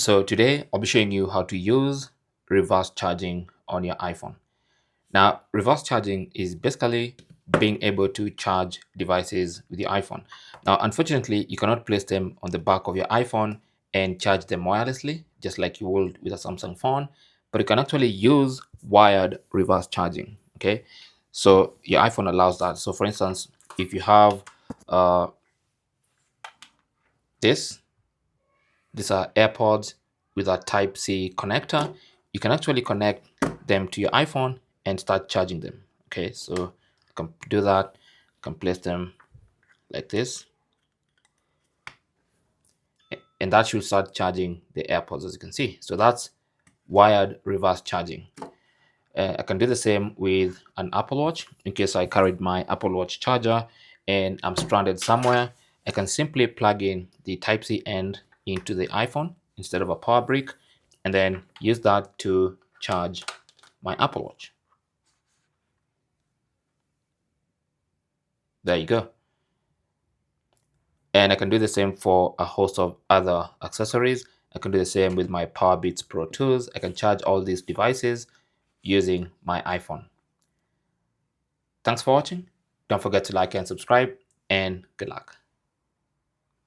So today I'll be showing you how to use reverse charging on your iPhone. Now, reverse charging is basically being able to charge devices with your iPhone. Now, unfortunately, you cannot place them on the back of your iPhone and charge them wirelessly, just like you would with a Samsung phone, but you can actually use wired reverse charging. Okay, so your iPhone allows that. So, for instance, if you have uh, this these are AirPods with a Type C connector. You can actually connect them to your iPhone and start charging them. Okay, so you can do that. You can place them like this, and that should start charging the AirPods, as you can see. So that's wired reverse charging. I can do the same with an Apple Watch. In case I carried my Apple Watch charger and I'm stranded somewhere, I can simply plug in the Type C end into the iPhone instead of a power brick, and then use that to charge my Apple Watch. There you go. And I can do the same for a host of other accessories. I can do the same with my Powerbeats Pro tools. I can charge all these devices using my iPhone. Thanks for watching. Don't forget to like and subscribe, and good luck.